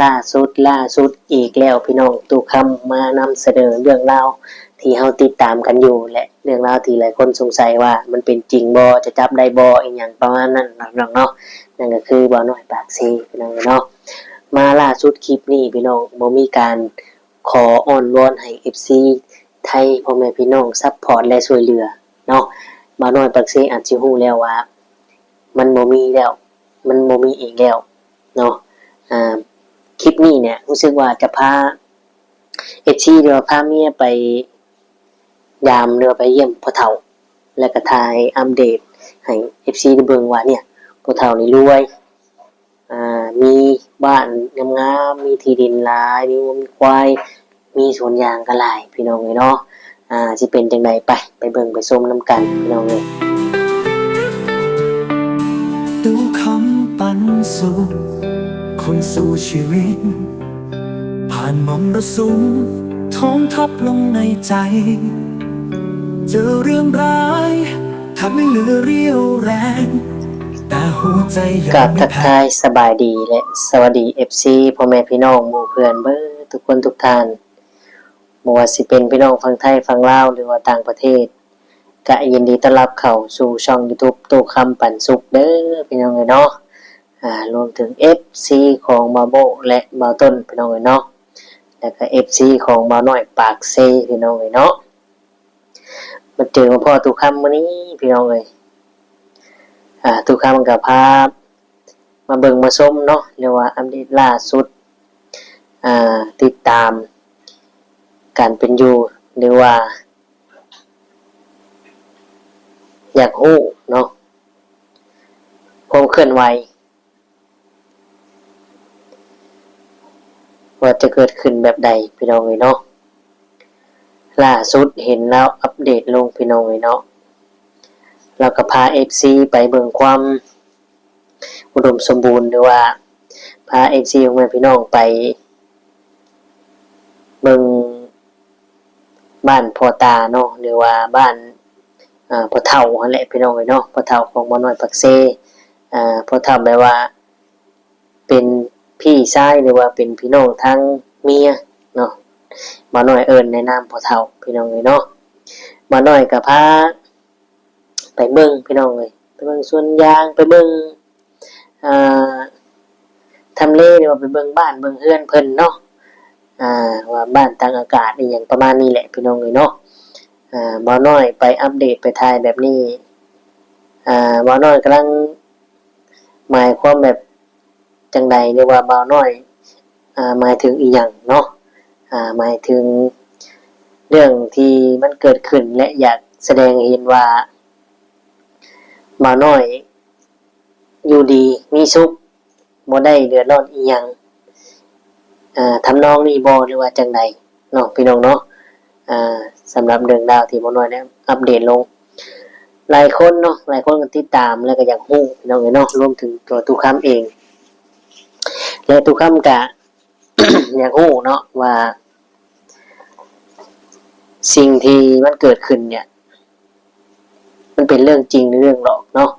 ล่าสุดอีกแล้วพี่น้องตู่คำมานำเสนอเรื่องราวที่เฮาติดตามกันอยู่และเรื่องราวที่หลายคนสงสัยว่ามันเป็นจริงบ่จะจับได้บ่อีหยังประมาณนั้นน้องๆเนาะนั่นก็คือบ่าวน้อยปากเซพี่น้องเนาะมาล่าสุดคลิปนี้พี่น้องบ่มีการขออ้อนวอนให้ FC ไทยพ่อแม่พี่น้องซัพพอร์ตและช่วยเหลือเนาะบ่าวน้อยปากเซอาจสิฮู้แล้วว่ามันบ่มีแล้วมันบ่มีอีกแล้วเนาะคลิปนี้เนี่ยรู้สึกว่าจะพาหรือว่าพาเมียไปยามหรือไปเยี่ยมพ่อเฒ่าแล้วก็ถ่ายอัปเดตให้ FC ได้เบิ่งว่าเนี่ยพ่อเฒ่านี่รวยมีบ้านงามๆมีที่ดินหลายมีวัวมีควายมีสวนยางก็หลายพี่น้องเอ้ยเนาะสิเป็นจังไดไปเบิ่งไปชมนํกันพี่น้องเอ้ยดูคำปันสุขคนสู่ชีวิตผ่านมรสุมท้องทับลงในใจเจอเรื่องร้ายทำให้เหลือเรี่ยวแรงแต่หัวใจยังกับไม่ทักแพ้ทายสบายดีและสวัสดี FC พ่อแม่พี่น้องหมู่เพื่อนเบิดทุกคนทุกท่านบ่ว่าสิเป็นพี่น้องฝั่งไทยฝั่งลาวหรือว่าต่างประเทศก็ยินดีต้อนรับเข้าสู่ช่อง YouTube ตู่คำปันสุขเด้อพี่น้องเอ้ยเนาะรวมถึง FC ของบ่าวโบและบ่าวต้นพี่น้องเอ้ยเนาะแล้วก็ FC ของบ่าวน้อยปากเซพี่น้องเอ้ยเนาะมาเจอกับพ่อตู่คำมื้อนี้พี่น้องเอ้ยตู่คำก็พามาเบิ่งมาชมเนาะเรียกว่าอัปเดตล่าสุดติดตามการเป็นอยู่หรือว่าอยากรู้เนาะความเคลื่อนไหวว่าจะเกิดขึ้นแบบใดพี่น้องเอ้ยเนาะล่าสุดเห็นแล้วอัปเดตลงพี่น้องเอ้ยเนาะแล้วก็พา FC ไปเบิ่งความอุดมสมบูรณ์หรือว่าพา FC ของแม่พี่น้องไปเบิ่งบ้านพ่อตาเนาะหรือว่าบ้านพ่อเฒ่านั่นแหละพี่น้องเอ้ยเนาะพ่อเฒ่าของบ่น้อยปักเซพ่อเฒ่าแปลว่าเป็นพี่ชายหรือว่าเป็นพี่น้องทางเมียเนาะบ่น้อยเอิ้นในนามพ่อเฒ่าพี่น้องเอ้ยเนาะบ่น้อยก็พาไปเบิ่งพี่น้องเอ้ยไปเบิ่งสวนยางไปเบิ่งอ่าทำเลหรือว่าไปเบิ่งบ้านเบิ่งเรือนเพิ่นเนาะว่าบ้านตากอากาศอีหยังประมาณนี้แหละพี่น้องเอ้ยเนาะบ่น้อยไปอัปเดตไปถ่ายแบบนี้บ่น้อยกำลังหมายความแบบจังใดหรือว่าบ่น้อยหมายถึงอีหยังเนาะหมายถึงเรื่องที่มันเกิดขึ้นและอยากแสดงให้เห็นว่าบ่น้อยอยู่ดีมีสุขบ่ได้เดือดร้อนอีหยังทำนองนี้บ่หรือว่าจังใดเนาะพี่น้องเนาะสำหรับเรื่องราวที่บ่น้อยได้อัปเดตลงหลายคนเนาะหลายคนก็ติดตามแล้วก็อยากรู้พี่น้องเนาะรวมถึงตัวตู่คำเองและตู่คำก็ อยากรู้เนาะว่าสิ่งที่มันเกิดขึ้นเนี่ยมันเป็นเรื่องจริงหรือเรื่องหลอกเนาะ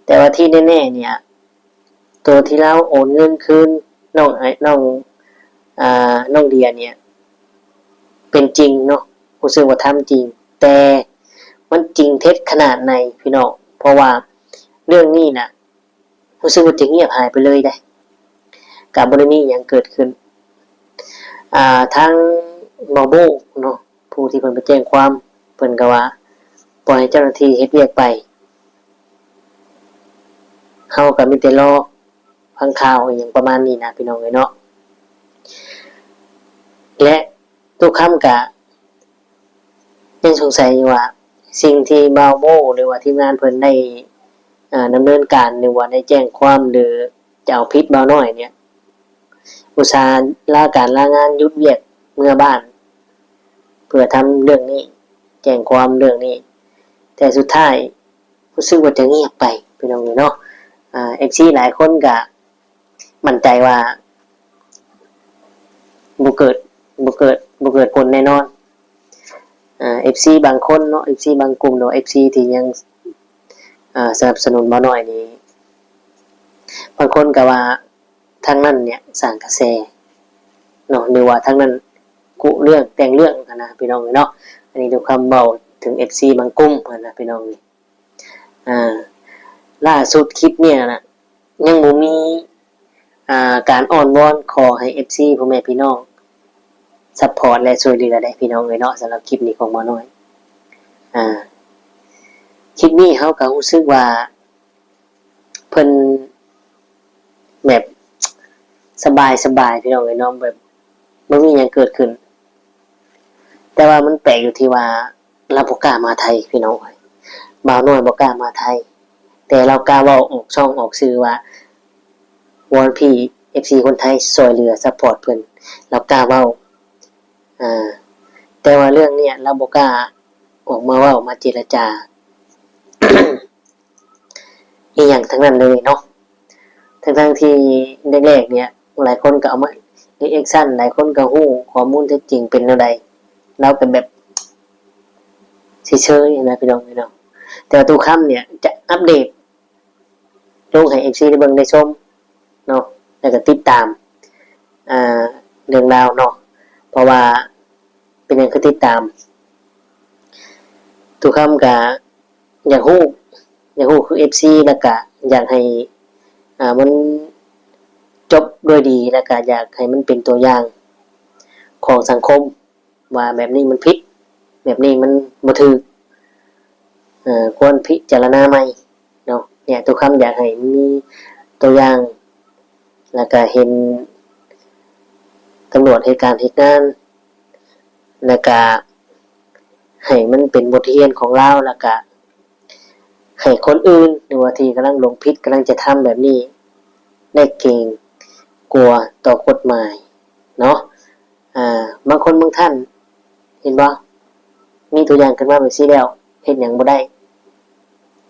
แต่ว่าที่แน่ๆเนี่ยตัวที่เราโอนเงินคืนน้องเดียเนี่ยเป็นจริงเนาะรู้สึกว่าทำจริงแต่มันจริงเท็จขนาดไหนพี่น้องเพราะว่าเรื่องนี้น่ะรู้สึกว่าจะเงียบหายไปเลยได้กับบ่ได้มีหยังเกิดขึ้นทางหมอโบเนาะผู้ที่เพิ่นไปแจ้งความเพิ่นก็ว่าปล่อยให้เจ้าหน้าที่เฮ็ดเวียกไปเฮาก็มีแต่รอฟังข่าวอีหยังประมาณนี้นะพี่น้องเอ้ยเนาะและทุกคำก็ยังสงสัยอยู่ว่าสิ่งที่บ่าวโบหรือว่าทีมงานเพิ่นได้ดำเนินการหรือว่าได้แจ้งความหรือจะเอาผิดบ่าวน้อยเนี่ยอุตส่าห์ลาการลางานหยุดเวียกเมื่อบ้านเพื่อทำเรื่องนี้แจ้งความเรื่องนี้แต่สุดท้ายรู้สึกว่าจะเงียบไปพี่น้องเนาะFC หลายคนก็มั่นใจว่าบ่เกิดผลแน่นอน FC บางคนเนาะ FC บางกลุ่มเนาะ FC ที่ยังสนับสนุนบ่น้อยนี่บางคนก็ว่า ทางนั้นเนี่ยสร้างกระแสเนาะหรือว่าทางนั้นกุเรื่องแต่งเรื่องนะพี่น้องเนาะอันนี้ดูคำเบาถึง FC บางกลุ่มนะพี่น้องนี่ล่าสุดคลิปเนี่ยนะยังบ่มีการอ้อนวอนขอให้ FC พ่อแม่พี่น้องซัพพอร์ตและช่วยเหลือได้พี่น้องเลยเนาะสำหรับคลิปนี้ของหมอน้อยคลิปนี้เขาก็รู้สึกว่าเพิ่นแบบสบายพี่น้องเลยเนาะแบบไม่มีหยังเกิดขึ้นแต่ว่ามันแปลกอยู่ที่ว่าเราบ่กล้ามาไทยพี่น้องบ่าวน้อยบ่กล้ามาไทยแต่เรากล้าเว้าออกช่องออกสื่อว่าวอนพี่ FC คนไทยช่วยเหลือซัพพอร์ตเพิ่นเรากล้าเว้าแต่ว่าเรื่องเนี้ยเราบ่กล้าออกมาเว้ามาเจรจา อีหยังทั้งนั้นเลยเนาะทั้งที่แรกๆเนี่ยหลายคนก็เอามาเรียกสั้นหลายคนก็ฮู้ข้อมูลที่จริงเป็นแนวใดเราเป็นแบบเฉยๆนะพี่น้องแต่ว่าตู้ค่ำเนี่ยจะอัปเดตลงให้ FC ได้เบิ่งได้ชมเนาะแล้วก็ติดตามเรื่องราวเนาะเพราะว่าเป็นหยังคือติดตามตู้ค่ำก็อยากฮู้คือ FC แล้วก็อยากให้มันจบด้วยดีแล้วก็อยากให้มันเป็นตัวอย่างของสังคมว่าแบบนี้มันผิดแบบนี้มันบ่ถูกควรพิจารณาใหม่เนาะเนี่ยทุกคำอยากให้มีตัวอย่างแล้วก็เห็นตำรวจเหตุการณ์เหตุงานแล้วก็ให้มันเป็นบทเรียนของเราแล้วก็ให้คนอื่นหรือว่าที่กำลังลงผิดกำลังจะทำแบบนี้ได้เก่งกลัวต่อกฎหมายเนาะบางคนบางท่านเห็นบ่มีตัวอย่างขึ้นมาแบบนี้แล้วเฮ็ดหยังบ่ได้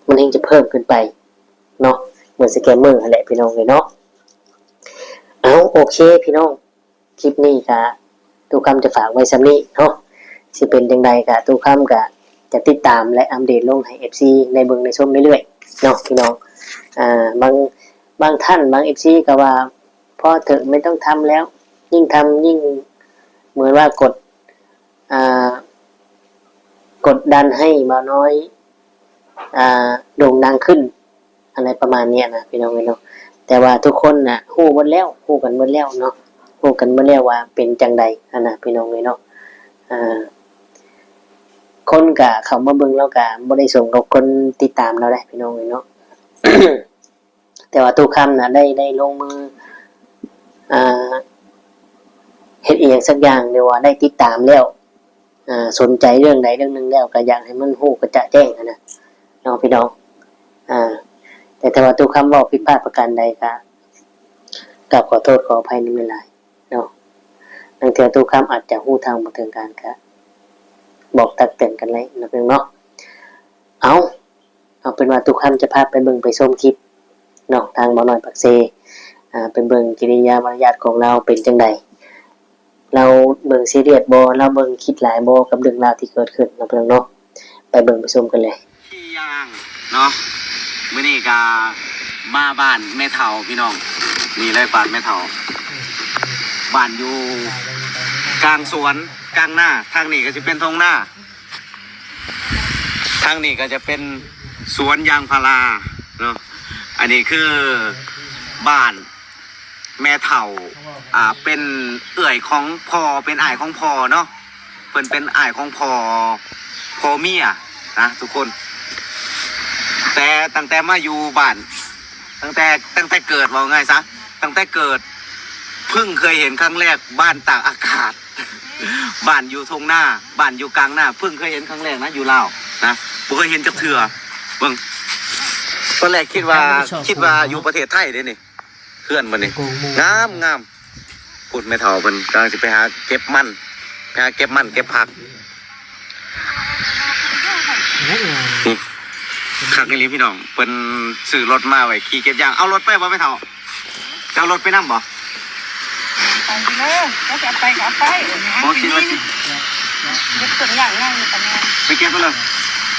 มันยิ่งจะเพิ่มขึ้นไปเนาะเหมือนสแกมเมอร์นั่นแหละพี่น้องเลยเนาะเอาโอเคพี่น้องคลิปนี้ก็ตู้คำจะฝากไว้ซ้ำนี้เนาะสิเป็นจังไดก็ตู้คำก็จะติดตามและอัปเดตลงให้ FC ในเบิ่งในชมเรื่อยๆเนาะพี่น้องบางท่านบาง FC ก็ว่าพอเถอะไม่ต้องทำแล้วยิ่งทำยิ่งเหมือนว่ากดดันให้บ่าวน้อยโด่งดังขึ้นอะไรประมาณนี้นะพี่น้องเนาะแต่ว่าทุกคนน่ะฮู้หมดแล้วฮู้กันหมดแล้วเนาะฮู้กันหมดแล้วว่าเป็นจังใดนะพี่น้องเนาะคนก็เข้ามาเบิ่งแล้วก็บ่ได้ส่งกับคนติดตามเราได้พี่น้องเนาะ แต่ว่าตู้คำน่ะได้ลงมือเฮ็ดอีหยังสักอย่างเรียกว่าได้ติดตามแล้วสนใจเรื่องใดเรื่องหนึงแล้วก็อยากให้มันฮู้กระจะแจ้งนะน้องพี่น้องแต่ถ้าว่าตู้คำเว้าผิดพลาดประการใดก็กราบขอโทษขออภัยในหลายๆเนาะบางเทื่อตู้คำอาจจะฮู้ทางบ่ถึงการก็บอกตักเตือนกันเลยนะเพิ่นเนาะเอาเป็นว่าตู้คำจะพาไปเบิ่งไปชมคลิปเนาะทางบ่น้อยปักเซไปเบิ่งกิริยามารยาทของเราเป็นจังไดเราเบิ่งซีเรียสบ่เราเบิ่งคิดหลายบ่กับเรื่องราวที่เกิดขึ้นนะเพิ่นเนาะไปเบิ่งไปชมกันเลยที่ย่างเนาะมื้อนี้ก็มาบ้านแม่เฒ่าพี่น้องนี่เลยบ้านแม่เฒ่าบ้านอยู่กลางสวนกลางหน้าทางนี้ก็จะเป็นท้องหน้าทางนี้ก็จะเป็นสวนยางพาราเนาะอันนี้คือบ้านแม่เฒ่าเป็นเอื่อยของพ่อเป็นอ้ายของพ่อเนาะเพิ่นเป็นอ้ายของพ่อเมียนะทุกคนแต่ตั้งแต่มาอยู่บ้านตั้งแต่เกิดว่าไงซะตั้งแต่เกิดเพิ่งเคยเห็นครั้งแรกบ้านตากอากาศ บ้านอยู่ทงหน้าบ้านอยู่กลางหน้าเพิ่งเคยเห็นครั้งแรกนะอยู่ลาวนะบ่เคยเห็นจักเทื่อเบิ่งตอนแรกคิดว่าอยู่ประเทศไทยเด้นี่เพื่อนมันนี่งามพูดไม่เท่าเพิ่นกำลังสิไปหาเก็บมันเก็บผักนี่คักอีหลีพี่น้องเพิ่นซื้อรถมาไว้ขี่เก็บยางเอารถไปบ่ไม่เท่าจะเอารถไปนำบ่ไปเลยก็จะไปก็ไปบ่คิดว่าสิเก็บต้นอย่างง่ายอยู่ตอนนี้ไปเก็บไปเลย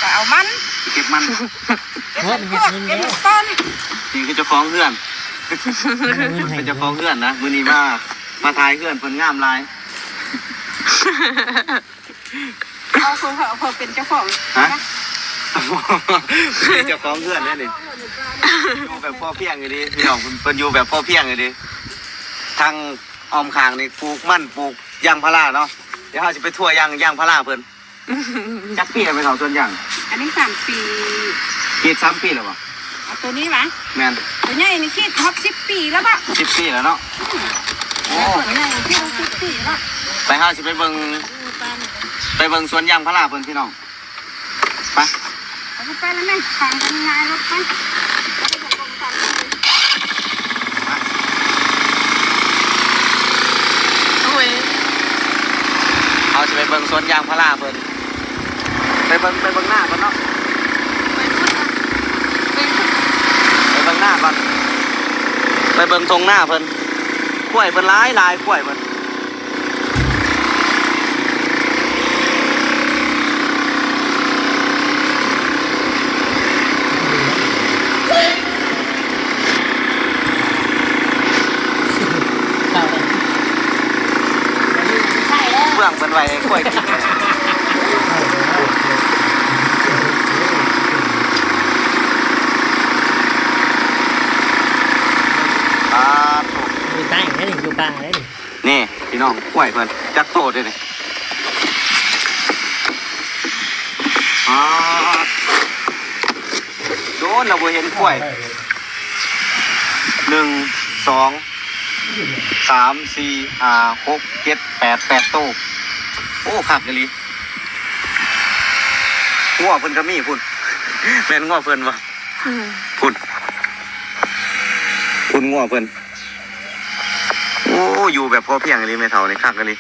ก็เอามันไปเก็บมันเก็บต้นนี่คือเจ้าของเพื่อน เป็นเจ้าของเพื่อนนะมื้อนี้มาทายเพื่อนเพิ่นงามหลาย เอาคนเขาเป็นเจ้าของ ฮะเป็นเจ้าของเพื่อนเนี่ยนี่อยู่แบบพ่อเพียงอยู่ดิพี่น้องเพิ่นอยู่แบบพ่อเพียงอยู่ดิทางอ้อมข้างนี่ปลูกมันปลูกยางพาราเนาะเดี๋ยวเฮาสิไปทั่วยางพาราเพิ่นจักปีแล้วไปเขาสวนยาง อันนี้3 ปี คิด3 ปีแล้วบ่ เอาตัวนี้วะ แม่น ตัวใหญ่นี่คิดท็อป10 ปีแล้วปะ 10 ปีแล้วเนาะโอ้ ตัวใหญ่คิด10 ปีแล้ว ไปเฮาสิไปเบิ่งสวนยางพาราเพิ่นพี่น้องไป เอาไปแล้วแม่ฟังกันง่ายรถไป โอ้ย เฮาสิไปเบิ่งสวนยางพาราเพิ่นไปเบิ่งหน้าเพิ่นเนาะ ไปเบิ่งหน้าก่อนไปเบิ่งทงหน้าเพิ่นกล้วยเพิ่นหลายกล้วยเพิ่นเบื้องเพิ่นไว้ให้กล้วยกินเลยถูก อยู่ใต้นั่นนี่อยู่ป่าแล้วนี่ นี่พี่น้องกล้วยเพิ่นจักโตด้วยนี่โดนเราบ่เห็นกล้วย1 2 3 4 5 6 7 8โตโอ้คักอีหลีงัวเพิ่นก็มีพุ่นแม่นงัวเพิ่นบ่พุ่นงัวเพิ่นโอ้อยู่แบบพอเพียงอีหลีแม่เฒ่านี่คักอีหลี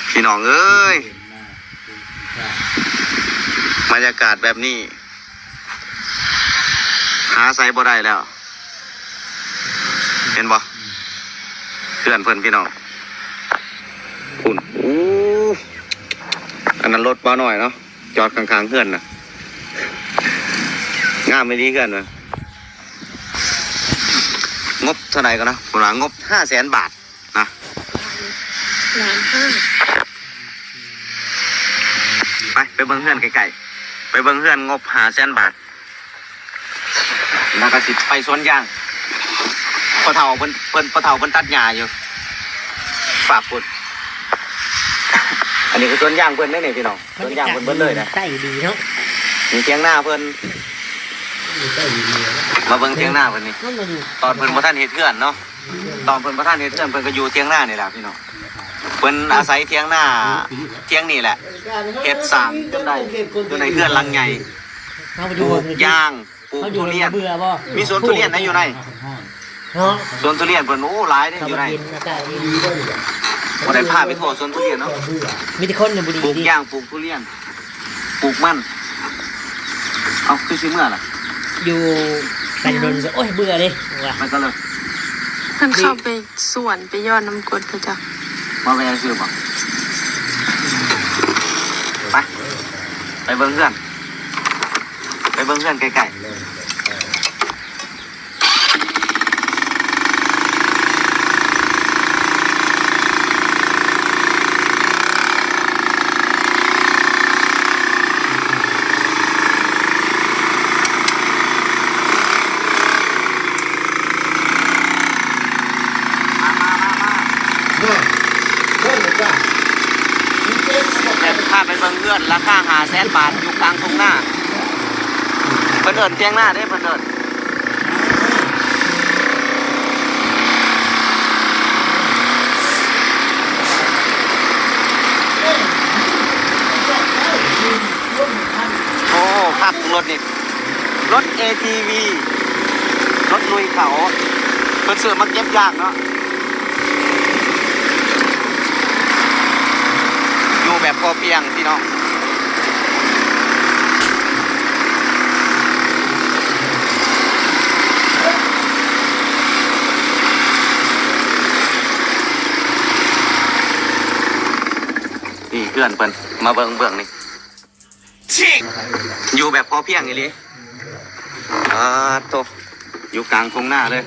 พี่น้องเอ้ยบรรยากาศแบบนี้หาไสบ่ได้แล้ว เห็นบ่เพื่อนเพิ่นพี่น้องคุณอันนั้นรถเบาหน่อยเนาะจอดข้างๆเพื่อนน่ะงามไม่ดีเพื่อนน่ะงบเท่าไหร่กันนะผมว่างบ500,000 บาทนะไปเบิ่งเพื่อนไกลๆไปเบิ่งเพื่อนงบ500,000 บาทแล้วก็สิไปสวนยางปะเฒ่าเพิ่นตัดหญ้าอยู่ฝากพุ่นอันนี้คือสวนยางเพิ่นได้นี่พี่น้องสวนยางเพิ่นเบิดเลยนะ ใต้ดีเนาะ มีเถียงหน้าเพิ่นมาเบิ่งเถียงหน้าเพิ่นนี่ มันมาอยู่ ตอนเพิ่นบ่ทันเฮ็ดเฮือนเนาะตอนเพิ่นบ่ทันเฮ็ดเฮือนเพิ่นก็อยู่เถียงหน้านี่แหละพี่น้องเพิ่นอาศัยเถียงหน้าเถียงนี่แหละเฮ็ดสร้างจนได้เฮือนหลังใหญ่ เขาไป ป ดู ลูกยางปลูก เขาอยู่ ทุเรียน เบื่อบ่ มีสวนทุเรียนนะอยู่ใน เนาะ สวนทุเรียนเพิ่นโอ้หลายเด้ เขา อยู่ ไป ใน กินอากาศดี บ่ได้พาไปทั่วสวนทุเรียนเนาะ มีแต่คนอยู่บุรี ปลูก ดี ยางปลูกทุเรียนปลูกมันเอาคือสิเมื่อล่ะ อยู่กันโดนโอ้ยเบื่อเลยว่ะ มันก็เลย เพิ่นเข้าไปสวนไปยอดน้ำกรดพระเจ้า มาแวะซื้อบ่ไปเบิ่งเพื่อนไกลพาไปเบิ่งเพื่อนราคา500,000 บาทอยู่กลางทุ่งนาเพิ่นเอิ้นเถียงหน้าเด้เพิ่นเอิ้นโอ้ขับรถนี่รถ ATV รถลุยเขาเพิ่นซื้อมาเก็บยากเนาะอยู่แบบพอเพียงพี่น้องนี่เพื่อนเพิ่นมาเบิ่งนี่อยู่แบบพอเพียงอีหลีโต อยู่กลางทุ่งนาเลย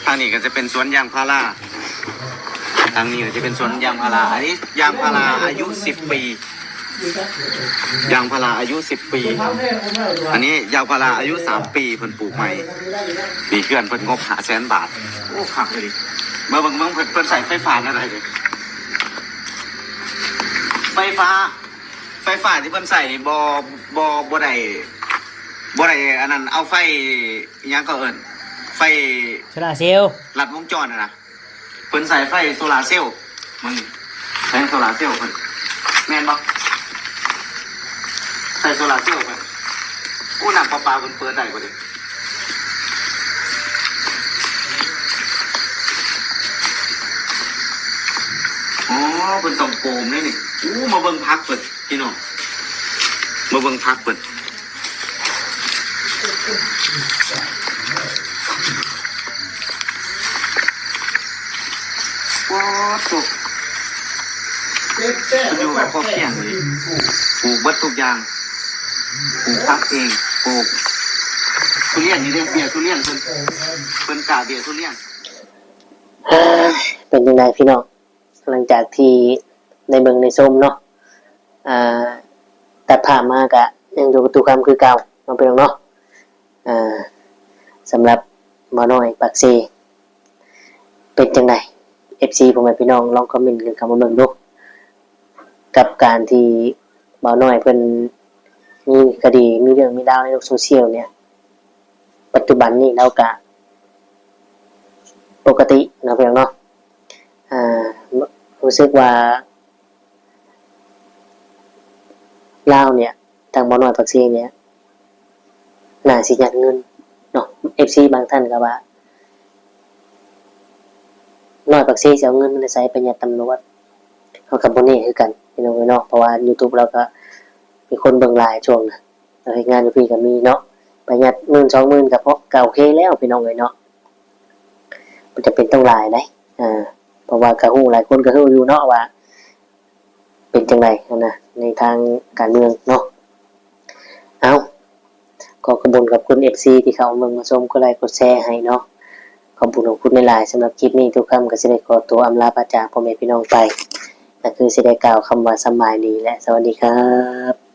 ทางนี้ก็จะเป็นสวนยางพาราทางนี้ก็จะเป็นสวนยางพาราอันนี้ยางพาราอายุ10 ปียางพาราอายุ10 ปี อันนี้ยางพาราอายุ3 ปีเพิ่นปลูกใหม่ปีเกือนเพิ่นงบ500,000 บาทโอ้ขักเลยดิมาเบิ่งเพิ่นใส่ไฟฟ้าอะไรเลยไฟฟ้าที่เพิ่นใส่นี่บ่ได้อันนั้นเอาไฟอิหยังก็เอิ้นไฟ โซลาร์เซลล์ ลัดวงจรนะเพิ่นใส่ไฟโซลาร์เซลล์มึงใช้โซลาร์เซลล์เพิ่นแม่นบ่ใส่โซลาร์เซลล์เพิ่นอู้น้ำประปาเพิ่นเปิดได้บ่ดิอ๋อเพิ่นต้องโกมเลยนี่อู้มาเบิ่งพักเพิ่นพี่น้องมาเบิ่งพักเพิ่นว้าวจบอยู่กับพ่อเพียงเลยปลูกเบิดทุกอย่างปลูกพักเองปลูกทุเรียนนี่เด้เบียร์ทุเรียนเพิ่นกาเบียร์ทุเรียน เป็นยังไงพี่น้องหลังจากที่ในเบิ่งในส้มเนาะตัดผ่านมากะยังอยู่กับตุกคำคือเก่ามาเป็นเนาะสำหรับหมอน้อยปากเซเป็นจังได FC ผมให้พี่น้องลองคอมเมนต์กันเข้ามาเบิ่งดูกับการที่หมอน้อยเพิ่นมีคดีมีเรื่องมีราวในโลกโซเชียลเนี่ยปัจจุบันนี้เราก็ปกติเนาะพี่น้องเนาะรู้สึกว่าลาวเนี่ยทางหมอน้อยปากเซเนี่ยน่าสิยัดเงินเนาะ FC บางท่านก็ว่าน้อยปากเซสิเอาเงินมาใช้ประหยัดตำรวจเฮาก็บ่แน่คือกันพี่น้องเนาะเพราะว่า YouTube เราก็มีคนเบิ่งหลายช่วงนะเฮ็ดงานอยู่พี่ก็มีเนาะประหยัด 10,000-20,000 ก็พอก็โอเคแล้วพี่น้องเอ้ยเนาะมันจะเป็นต้องหลายได้เพราะว่าก็ฮู้หลายคนก็ฮู้อยู่เนาะว่าเป็นจังไดนะในทางการเมืองเนาะเอาก็ขอบคุณ FC ที่เข้ามาเบิ่งมาชมกดไลค์กดแชร์ให้เนาะขอบคุณหลายๆสำหรับคลิปนี้ทุกคำก็สิได้ขอตัวอำลาพระจากพ่อแม่พี่น้องไปก็คือสิได้กล่าวคำว่าสำบายดีและสวัสดีครับ